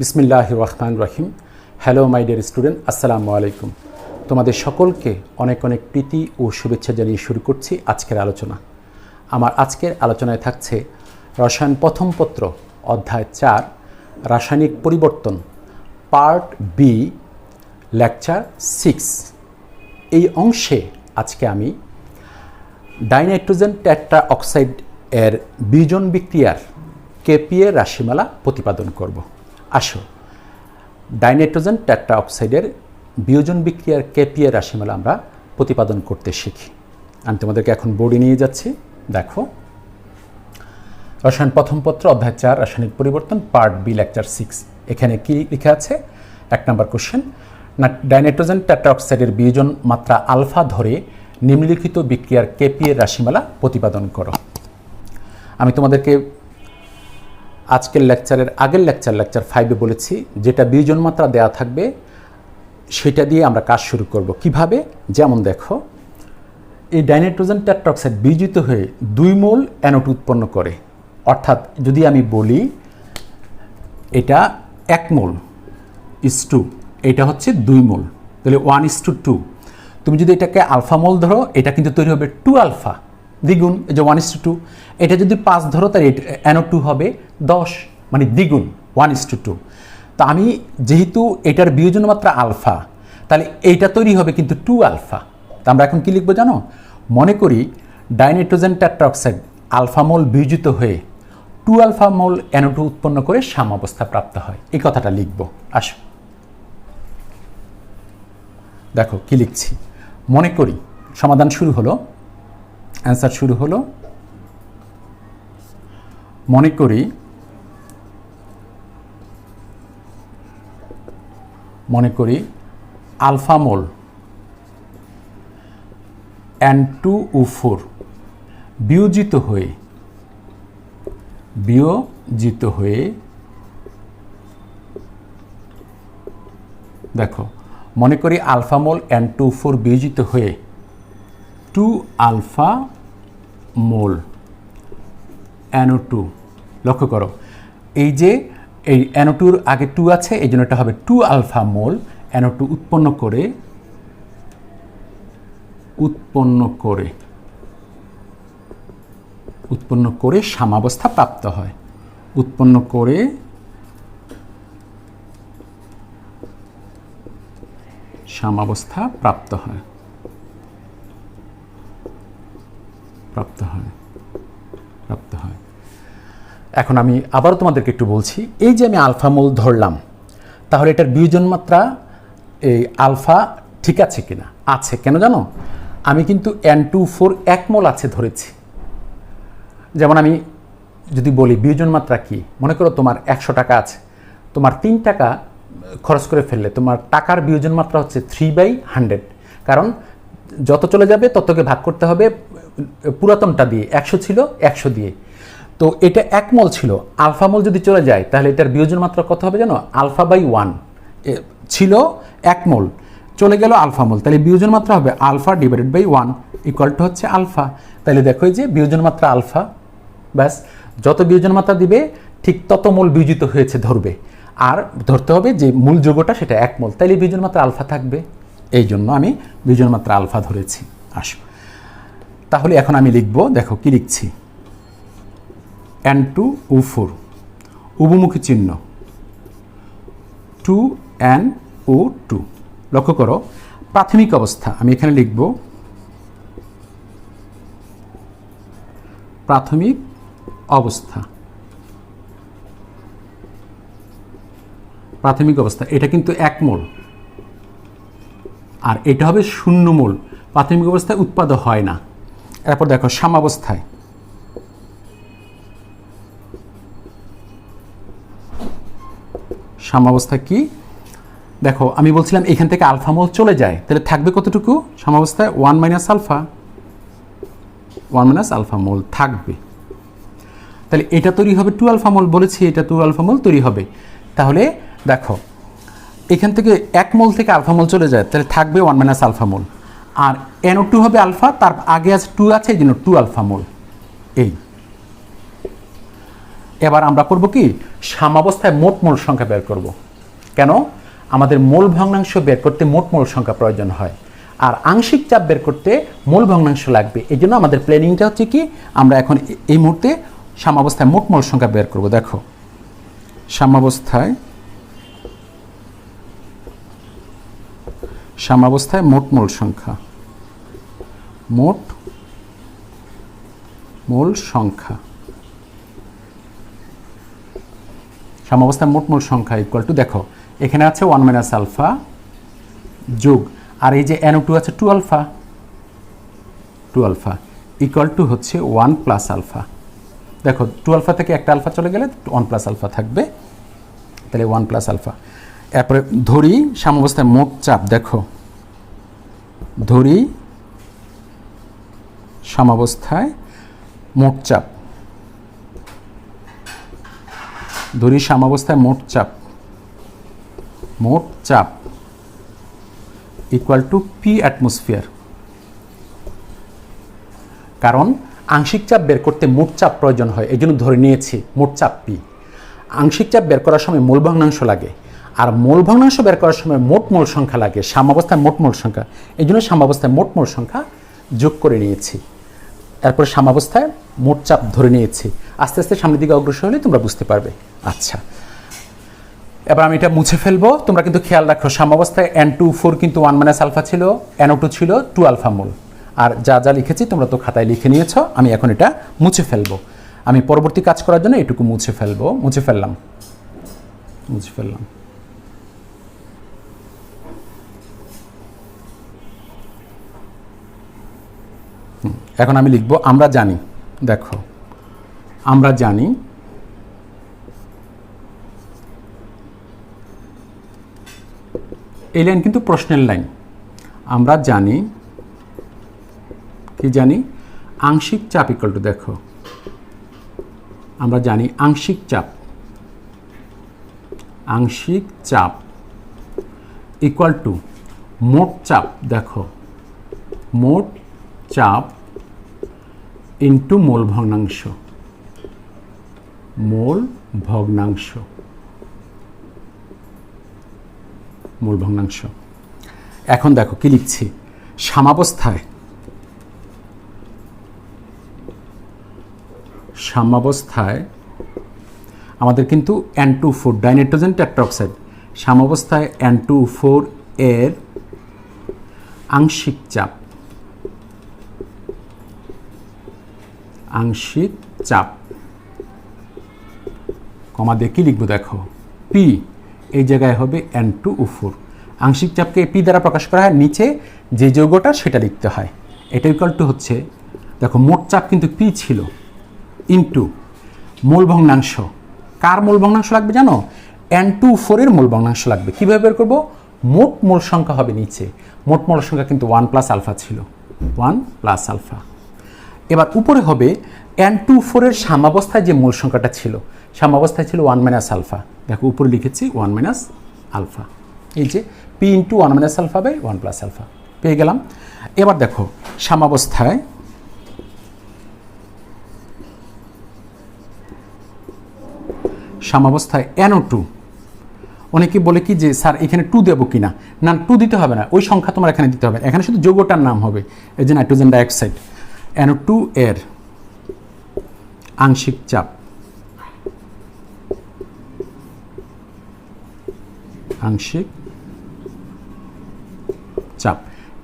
বিসমিল্লাহির রহমানির রহিম। Hello my dear student, আসসালামু আলাইকুম। তোমাদের সকলকে অনেক অনেক প্রীতি ও শুভেচ্ছা জানিয়ে শুরু করছি আজকের আলোচনা। আমার আজকের আলোচনায় থাকছে রসায়ন প্রথম পত্র অধ্যায় 4 রাসায়নিক পরিবর্তন পার্ট বি লেকচার 6। এই অংশে আজকে আমি ডাইনাইট্রোজেন টেট্রা অক্সাইড এর বিয়োজন বিক্রিয়ার কেপিএ রাশিমালা প্রতিপাদন করব। আসো ডাইনাইট্রোজেন টেট্রা অক্সাইডের বিয়োজন বিক্রিয়ার কেপিএ রাশিমালা আমরা প্রতিপাদন করতে শিখি। আমি তোমাদেরকে এখন বোর্ডে নিয়ে যাচ্ছি। দেখো, রসায়ন প্রথম পত্র অধ্যায় 4 রাসায়নিক পরিবর্তন পার্ট বি লেকচার 6। এখানে কি লেখা আছে? 1 নম্বর কোশ্চেন, ডাইনাইট্রোজেন টেট্রা অক্সাইডের বিয়োজন মাত্রা আলফা ধরে নিম্নলিখিত বিক্রিয়ার কেপিএ রাশিমালা প্রতিপাদন করো। আমি তোমাদেরকে আজকের আগের লেকচার 5-এ বলেছি যেটা বিয়োজন মাত্রা দেওয়া থাকবে সেটা দিয়ে আমরা কাজ শুরু করব। কিভাবে? যেমন দেখো, এই ডাইনাইট্রোজেন টেট্রা অক্সাইড বিয়োজিত হয়ে 2 মোল NO2 উৎপন্ন করে। অর্থাৎ যদি আমি বলি এটা 1 মোল ইস টু, এটা হচ্ছে 2 মোল, তাহলে 1:2। তুমি যদি এটাকে আলফা মোল ধরো, এটা কিন্তু তৈরি হবে 2 আলফা, দ্বিগুণ, এই যে 1:2। এটা যদি 5 ধরো তাহলে NO2 হবে 10, মানে দ্বিগুণ, 1:2। তো আমি যেহেতু এটার বিয়োজন মাত্রা আলফা, তাহলে এইটা তৈরি হবে কিন্তু 2 আলফা। তা আমরা এখন কি লিখবো জানো? মনে করি ডাইনাইট্রোজেন টেট্রা অক্সাইড আলফা মোল বিয়োজিত হয়ে 2 আলফা মোল NO2 উৎপন্ন করে সাম্যাবস্থা প্রাপ্ত হয়। এই কথাটা লিখবো। আসো দেখো কি লিখছি। মনে করি, সমাধান শুরু হলো, অ্যান্সার শুরু হলো। মনে করি আলফা মোল N2O4 বিয়োজিত হয়ে দেখো, মনে করি আলফা মোল N2O4 বিয়োজিত হয়ে 2 আলফা মোল NO2। লক্ষ্য করো, এই যে এই NO2-র আগে 2 আছে, এই জন্য এটা হবে 2 আলফা মোল NO2 উৎপন্ন করে সাম্যাবস্থা প্রাপ্ত হয়। এখন আমি আবারও তোমাদেরকে একটু বলছি, এই যে আমি আলফা মোল ধরলাম, তাহলে এটার বিয়োজন মাত্রা এই আলফা ঠিক আছে কিনা? আছে। কেন জানো? আমি কিন্তু N2O4 1 মোল আছে ধরেছি। যেমন আমি যদি বলি বিয়োজন মাত্রা কি, মনে করো তোমার 100 টাকা আছে, তোমার 3 টাকা খরচ করে ফেললে তোমার টাকার বিয়োজন মাত্রা হচ্ছে 3/100, কারণ যত চলে যাবে ততকে ভাগ করতে হবে পুরাতনটা দিয়ে। 100 ছিল, 100 দিয়ে। তো এটা 1 মোল ছিল, আলফা মোল যদি চলে যায় তাহলে এটার বিয়োজন মাত্রা কত হবে জানো? α/1 ছিল 1 মোল, চলে গেল আলফা মোল, তাহলে বিয়োজন মাত্রা হবে α/1 ইকুয়াল টু হচ্ছে আলফা। তাহলে দেখো এই যে বিয়োজন মাত্রা আলফা, ব্যাস, যত বিয়োজন মাত্রা দিবে ঠিক তত মোল বিয়োজিত হয়েছে ধরবে, আর ধরতে হবে যে মূল যৌগটা সেটা 1 মোল, তাইলে বিয়োজন মাত্রা আলফা থাকবে। এই জন্য আমি বিয়োজন মাত্রা আলফা ধরেছি। আসো তাহলে এখন আমি লিখব, দেখো কি লিখছি। N2O4 উভমুখী চিহ্ন 2NO2। লক্ষ্য করো, প্রাথমিক অবস্থা আমি এখানে লিখব প্রাথমিক অবস্থা। এটা কিন্তু 1 মোল, আর এটা হবে 0 মোল। প্রাথমিক অবস্থায় উৎপাদন হয় না। এরপর দেখো সাম্যাবস্থায়, সাম্যাবস্থা কি? দেখো আমি বলছিলাম এখান থেকে আলফা মোল চলে যায়, তাহলে থাকবে কতটুকু সাম্যাবস্থায়? 1 - আলফা মোল থাকবে। তাহলে এটা তৈরি হবে 2 আলফা মোল, বলেছি এটা 2 আলফা মোল তৈরি হবে। তাহলে দেখো এখান থেকে 1 মোল থেকে আলফা মোল চলে যায়, তাহলে থাকবে 1 - আলফা মোল, আর NO2 হবে আলফা, তার আগে আছে 2 আছে, এই জন্য 2 আলফা মোল। এই এবার আমরা করব কি, সাম্যাবস্থায় মোট মোল সংখ্যা বের করব। কেন? আমাদের মোল ভগ্নাংশ বের করতে মোট মোল সংখ্যা প্রয়োজন হয়, আর আংশিক চাপ বের করতে মোল ভগ্নাংশ লাগবে। এই জন্য আমাদের প্ল্যানিংটা হচ্ছে কি, আমরা এখন এই মুহূর্তে সাম্যাবস্থায় মোট মোল সংখ্যা বের করব। দেখো, সাম্যাবস্থায় মোট মোল সংখ্যা, মোট মোল সংখ্যা, সাম্যাবস্থায় মোট মোল সংখ্যা ইকুয়াল টু, দেখো এখানে আছে 1 মাইনাস আলফা যোগ, আর এই যে NO2 আছে 2 আলফা, 2 আলফা ইকুয়াল টু হচ্ছে 1 প্লাস আলফা। দেখো 2 আলফা থেকে একটা আলফা চলে গেলে 1 প্লাস আলফা থাকবে, তাহলে 1 প্লাস আলফা। এরপরে ধরি সাম্যাবস্থায় মোট চাপ, দেখো ধরি সাম্যাবস্থায় মোট চাপ, ধরি সাম্যাবস্থায় মোট চাপ ইকুয়াল টু পি অ্যাটমসফিয়ার। কারণ আংশিক চাপ বের করতে মোট চাপ প্রয়োজন হয়, এই জন্য ধরে নিয়েছি মোট চাপ পি। আংশিক চাপ বের করার সময় মোল ভগ্নাংশ লাগে, আর মোল ভগ্নাংশ বের করার সময় মোট মোল সংখ্যা লাগে, সাম্যাবস্থায় মোট মোল সংখ্যা। এই জন্য সাম্যাবস্থায় মোট মোল সংখ্যা যোগ করে নিয়েছি, এরপর সাম্যাবস্থায় মোট চাপ ধরে নিয়েছি। আস্তে আস্তে সামনের দিকে অগ্রসর হলে তোমরা বুঝতে পারবে। আচ্ছা, এবার আমি এটা মুছে ফেলবো। তোমরা কিন্তু খেয়াল রাখো, সাম্যাবস্থায় N2O4 কিন্তু 1 মাইনাস আলফা ছিল, NO2 ছিল 2 আলফা মোল। আর যা যা লিখেছি তোমরা তো খাতায় লিখে নিয়েছ। আমি এখন এটা মুছে ফেলবো। আমি পরবর্তী কাজ করার জন্য এটুকু মুছে ফেললাম। এখন আমি লিখবো, আমরা জানি, দেখো আমরা জানি এই লাইন কিন্তু প্রশ্নের লাইন। আমরা জানি, কি জানি, আংশিক চাপ ইকুয়াল টু, দেখো আমরা জানি আংশিক চাপ ইকুয়াল টু মোট চাপ, দেখো মোট চাপ ইন্টু মোল ভগ্নাংশ। এখন দেখো কি লিখছি, সাম্যাবস্থায় আমাদের কিন্তু N2O4 ডাইনাইট্রোজেন টেট্রাঅক্সাইড, সাম্যাবস্থায় N2O4 এর আংশিক চাপ কমা দিয়ে কি লিখবো, দেখো পি, এই জায়গায় হবে N2O4। আংশিক চাপকে পি দ্বারা প্রকাশ করা হয়, নিচে যে যৌগটা সেটা লিখতে হয়। এটা ইকুয়াল টু হচ্ছে, দেখো মোট চাপ কিন্তু পি ছিল, ইন্টু মোল ভগ্নাংশ। কার মোল ভগ্নাংশ লাগবে জানো? N2O4 এর মোল ভগ্নাংশ লাগবে। কীভাবে বের করবো? মোট মোল সংখ্যা হবে নিচে, মোট মোল সংখ্যা কিন্তু 1 প্লাস আলফা ছিল, 1 প্লাস আলফা। এবার উপরে হবে N2O4 এর সাম্যাবস্থায় যে মোল সংখ্যাটা ছিল, সাম্যাবস্থায় ছিল 1 মাইনাস আলফা। দেখো উপরে লিখেছি 1 মাইনাস আলফা, এই যে P into 1 minus alpha by 1 plus alpha পেয়ে গেলাম। এবার দেখো সাম্যাবস্থায় NO2, অনেকে বলে কি যে স্যার এখানে 2 দেবো কিনা, না 2 দিতে হবে না, ওই সংখ্যা তোমার এখানে দিতে হবে, এখানে শুধু যৌগটার নাম হবে, এই যে নাইট্রোজেন ডাইঅক্সাইড। NO2 এর আংশিক চাপ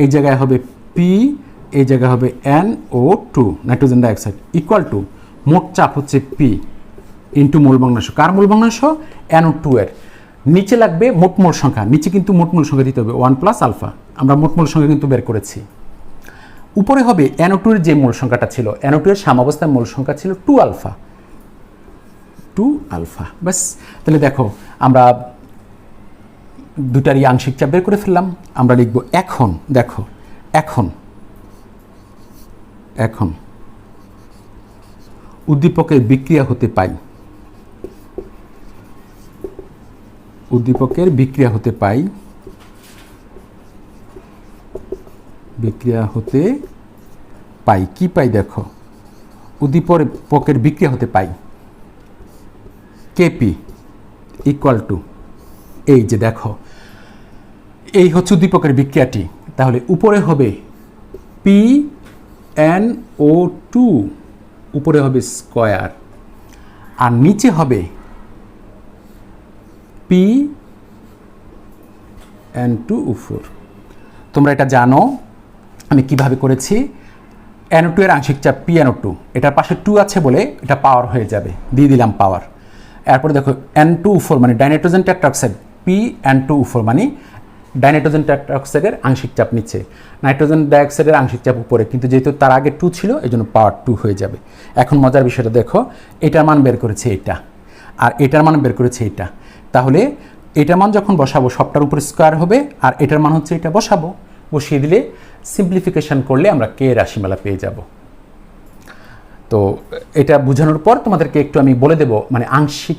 এই জায়গায় হবে পি, এই জায়গায় হবে NO2 nitrogen dioxide equal to মোট চাপ হচ্ছে পি ইন্টু মোল ভগ্নাংশ। কার মোল ভগ্নাংশ? NO2 এর। নিচে লাগবে মোট মোল সংখ্যা, নিচে কিন্তু মোট মোল সংখ্যা দিতে হবে 1 প্লাস আলফা। আমরা মোট মোল সংখ্যা কিন্তু বের করেছি। উপরে হবে NO2 এর যে মোল সংখ্যাটা ছিল, NO2 এর সাম্যাবস্থায় মোল সংখ্যা ছিল 2 আলফা। ব্যাস, তাহলে দেখো আমরা দুটারই আংশিক চাপ বের করে ফেললাম। আমরা লিখব এখন, দেখো এখন উদ্দীপকের বিক্রিয়া হতে পাই, কি পাই? দেখো উদ্দীপকের বিক্রিয়া হতে পাই কেপি ইকুয়াল টু, এই যে দেখো এই হচ্ছে উদ্দীপকের বিক্রিয়াটি, তাহলে উপরে হবে PnO2, উপরে হবে স্কয়ার, আর নিচে হবে PnO2O4। তোমরা এটা জানো আমি কিভাবে করেছি। NO2 এর আংশিক চাপ PnO2, এটার পাশে 2 আছে বলে এটা পাওয়ার হয়ে যাবে, দিয়ে দিলাম পাওয়ার। এরপরে দেখো N2O4 মানে ডাইনাইট্রোজেন টেট্রাঅক্সাইড, PnO2O4 মানে ডাইনাইট্রোজেন টেট্রাঅক্সাইডের আংশিক চাপ নিচে, নাইট্রোজেন ডাইঅক্সাইডের আংশিক চাপ উপরে, কিন্তু যেহেতু তার আগে 2 ছিল এই জন্য পাওয়ার 2 হয়ে যাবে। এখন মজার বিষয়টা দেখো, এটার মান বের করেছে এটা, আর এটার মান বের করেছে এটা, তাহলে এটার মান যখন বসাবো সবটার উপরে স্কয়ার হবে, আর এটার মান হচ্ছে এটা, বসাবো, বসিয়ে দিলে সিম্পলিফিকেশন করলে আমরা কে রাশিমালা পেয়ে যাব। তো এটা বোঝানোর পর তোমাদেরকে একটু আমি বলে দেব মানে আংশিক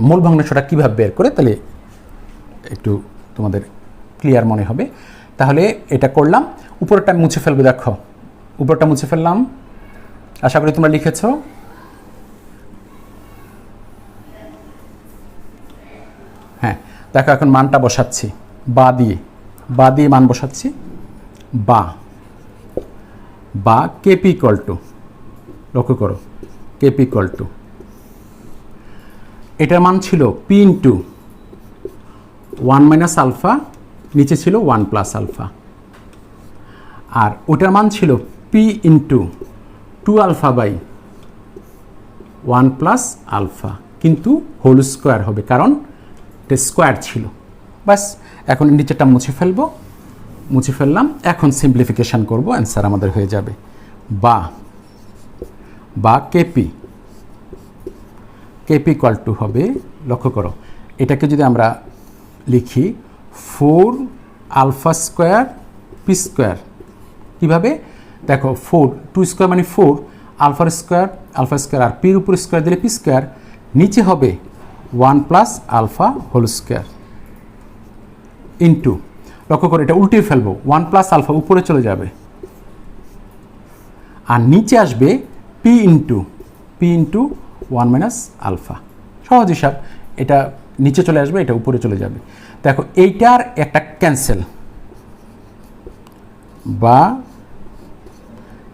মূল ভগ্নাংশটা কীভাবে বের করে, তাহলে একটু তোমাদের ক্লিয়ার মনে হবে। তাহলে এটা করলাম, উপরটা মুছে ফেলবে, দেখো উপরটা মুছে ফেললাম, আশা করি তোমরা লিখেছো। হ্যাঁ দেখো এখন মানটা বসাচ্ছি, বা দিয়ে মান বসাচ্ছি, বা কেপি ইকুয়াল টু, লক্ষ্য করো কেপি ইকুয়াল টু, এটার মান ছিল পি ইন্টু 1 মাইনাস আলফা, নিচে ছিল 1 প্লাস আলফা, আর ওটার মান ছিল P into 2 alpha by 1 plus alpha, কিন্তু হোল স্কোয়ার হবে কারণ এটা স্কোয়ার ছিল। বাস এখন নিচেটা মুছে ফেলবো, মুছে ফেললাম। এখন সিম্পলিফিকেশান করব, অ্যান্সার আমাদের হয়ে যাবে বা কেপি ইকুয়াল টু হবে, লক্ষ্য করো এটাকে যদি আমরা লিখি 4 আলফা স্কোয়ার পি স্কোয়ার, কীভাবে দেখো 4 2 স্কোয়ার মানে 4 আলফা স্কোয়ার আর পির উপর স্কোয়ার দিলে পি স্কোয়ার, নিচে হবে 1 plus alpha whole square into, লক্ষ্য করে এটা উল্টে ফেলবো, 1 প্লাস আলফা উপরে চলে যাবে আর নিচে আসবে পি ইন্টু 1 মাইনাস আলফা, সহজ হিসাব, এটা নিচে চলে আসবে, এটা উপরে চলে যাবে। দেখো এইটার একটা ক্যান্সেল, বা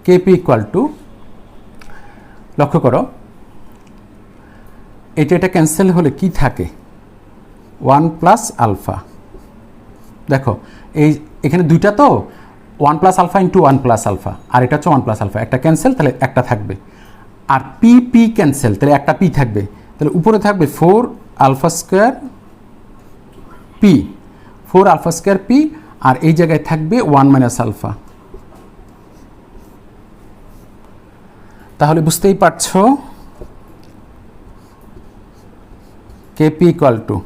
কেপি ইকুয়াল টু, লক্ষ্য করো এটা ক্যান্সেল হলে কি থাকে 1 প্লাস আলফা, দেখো এই এখানে দুইটা তো 1 plus alpha into 1 plus alpha, আর এটা হচ্ছে 1 প্লাস আলফা, একটা ক্যান্সেল তাহলে একটা থাকবে, আর পি ক্যান্সেল তাহলে একটা পি থাকবে, তাহলে উপরে থাকবে 4 alpha square p, 4 alpha square p, আর এই জায়গায় থাকবে 1 মাইনাস আলফা। তাহলে বুঝতেই পারছো KP equal to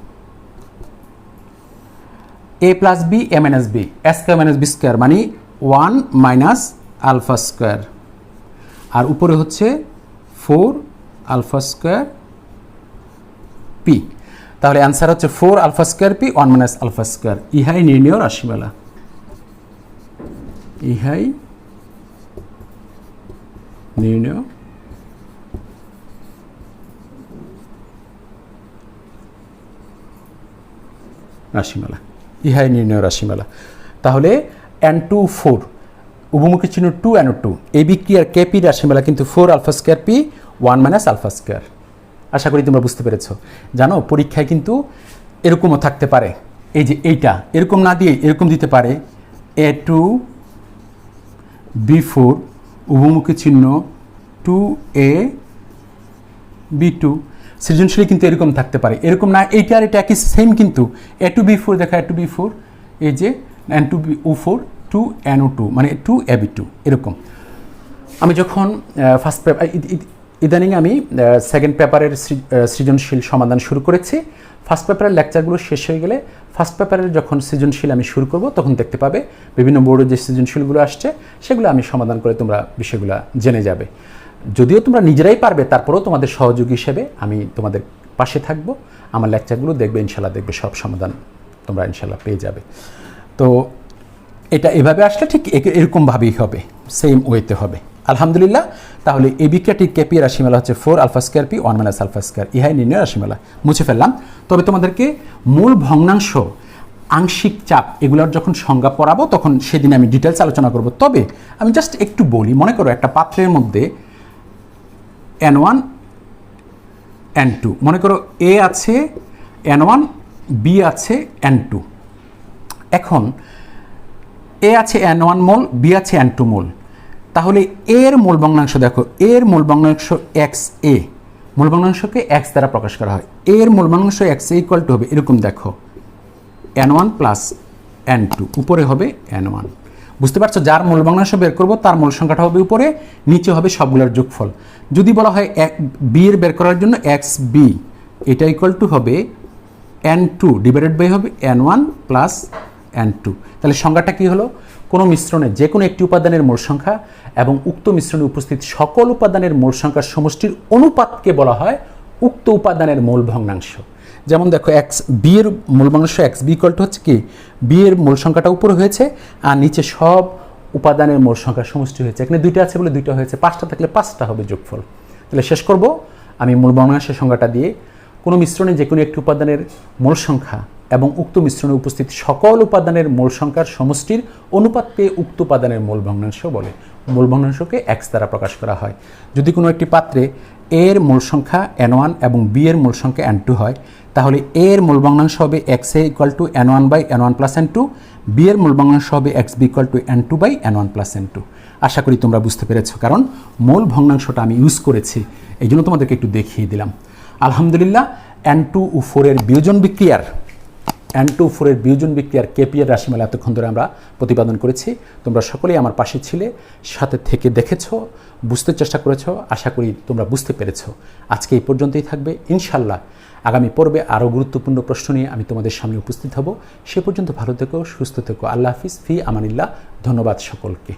a plus b a minus b, a square minus b square মানে 1 মাইনাস আলফা স্কোয়ার, আর উপরে হচ্ছে 4 আলফা স্কোয়ার পি, তাহলে অ্যান্সার হচ্ছে 4 alpha square p 1 minus alpha square. ইহাই নির্ণয় রাশিমালা, ইহাই নির্ণয় রাশিমালা, ইহাই নির্ণয় রাশিমালা। তাহলে N2O4 উভমুখী চিহ্ন 2NO2, এই বিক্রিয়ার কেপি রাশিমালা কিন্তু 4 alpha square p 1 minus alpha square. আশা করি তোমরা বুঝতে পেরেছো। জানো পরীক্ষায় কিন্তু এরকমও থাকতে পারে, এই যে এইটা এরকম না দিয়ে এরকম দিতে পারে, A2B4 উভমুখী চিহ্ন 2AB2, সৃজনশীল কিন্তু এরকম থাকতে পারে, এরকম না, এইটা আর এটা একই সেম, কিন্তু A2B4 দেখা A2B4, এই যে N2O4 2NO2 মানে 2AB2 এরকম। আমি যখন ফার্স্ট পেপার ইদানিং আমি সেকেন্ড পেপারের সৃজনশীল সমাধান শুরু করেছি, ফার্স্ট পেপারের লেকচারগুলো শেষ হয়ে গেলে ফার্স্ট পেপারের যখন সৃজনশীল আমি শুরু করব তখন দেখতে পাবে বিভিন্ন বোর্ডের যে সৃজনশীলগুলো আসছে সেগুলো আমি সমাধান করে তোমরা বিষয়গুলো জেনে যাবে। যদিও তোমরা নিজেরাই পারবে, তারপরেও তোমাদের সহযোগী হিসেবে আমি তোমাদের পাশে থাকব। আমার লেকচারগুলো দেখবে, ইনশাল্লাহ দেখবে সব সমাধান তোমরা ইনশাল্লাহ পেয়ে যাবে। তো এটা এভাবে আসলে ঠিক এরকমভাবেই হবে, সেম ওয়েতে হবে। আলহামদুলিল্লাহ। তাহলে এই বিক্রিয়াটির কেপি এর রাশিমালা হচ্ছে 4 alpha square P 1 minus alpha square, ইহাই নির্ণয় রাশিমালা। মুছে ফেললাম। তবে তোমাদেরকে মূল ভগ্নাংশ, আংশিক চাপ এগুলোর যখন সংজ্ঞা পড়াবো তখন সেদিন আমি ডিটেলস আলোচনা করব। তবে আমি জাস্ট একটু বলি, মনে করো একটা পাত্রের মধ্যে N1 N2, মনে করো এ আছে N1, বি আছে N2। এখন এ আছে N1 মোল, বি আছে N2 মোল। তাহলে এর মূল ভগ্নাংশ দেখো, এর মূল ভগ্নাংশ এক্স এ, মূল ভগ্নাংশকে এক্স দ্বারা প্রকাশ করা হয়। এর মূল ভগ্নাংশ এক্স এ ইকুয়াল টু হবে এরকম, দেখো N1 প্লাস N2, উপরে হবে N1। বুঝতে পারছো, যার মূল ভগ্নাংশ বের করবো তার মূল সংখ্যাটা হবে উপরে, নিচে হবে সবগুলোর যোগফল। যদি বলা হয় বি এর বের করার জন্য এক্স বি, এটা ইকুয়াল টু হবে N2 ডিভাইডেড বাই হবে N1 প্লাস N2। তাহলে সংখ্যাটা কি হলো? কোনো মিশ্রণে যে কোনো একটি উপাদানের মোল সংখ্যা এবং উক্ত মিশ্রণে উপস্থিত সকল উপাদানের মোল সংখ্যার সমষ্টির অনুপাতকে বলা হয় উক্ত উপাদানের মোল ভগ্নাংশ। যেমন দেখো এক্স বি এর মূল ভগ্নাংশ এক্স বি ইকুয়াল টু হচ্ছে কি, বি এর মূল সংখ্যাটা উপরে হয়েছে আর নিচে সব উপাদানের মোল সংখ্যার সমষ্টি হয়েছে। এখানে দুইটা আছে বলে দুইটা হয়েছে, পাঁচটা থাকলে পাঁচটা হবে যোগফল। তাহলে শেষ করব আমি মূল ভগ্নাংশের সংখ্যাটা দিয়ে। কোনো মিশ্রণে যে কোনো একটি উপাদানের মোল সংখ্যা এবং উক্ত মিশ্রণে উপস্থিত সকল উপাদানের মোল সংখ্যার সমষ্টির অনুপাতকে উক্ত উপাদানের মোল ভগ্নাংশ বলে। মূল ভগ্নাংশকে এক্স দ্বারা প্রকাশ করা হয়। যদি কোনো একটি পাত্রে এর মূল সংখ্যা N1 এবং বি এর মূল সংখ্যা N2 হয়, তাহলে এর মূল ভগ্নাংশ হবে X A equal to N1 by N1 plus N2, B এর মূল ভগ্নাংশ হবে X B equal to N2 by N1 plus N2। আশা করি তোমরা বুঝতে পেরেছো, কারণ মূল ভগ্নাংশটা আমি ইউজ করেছি, এই জন্য তোমাদেরকে একটু দেখিয়ে দিলাম। আলহামদুলিল্লাহ, N2O4 এর বিয়োজন বিক্রিয়ার N2O4 এর বিয়োজন বিক্রিয়ার কেপি এর রাশিমালা এতক্ষণ ধরে আমরা প্রতিপাদন করেছি। তোমরা সকলেই আমার পাশে ছিলে, সাথে থেকে দেখেছো, বুঝতে চেষ্টা করেছো। আশা করি তোমরা বুঝতে পেরেছো। আজকে এই পর্যন্তই থাকবে। ইনশাল্লাহ আগামী পর্বে আরও গুরুত্বপূর্ণ প্রশ্ন নিয়ে আমি তোমাদের সামনে উপস্থিত হব। সে পর্যন্ত ভালো থেকো, সুস্থ থেকো। আল্লাহ হাফিজ, ফি আমানিল্লাহ। ধন্যবাদ সকলকে।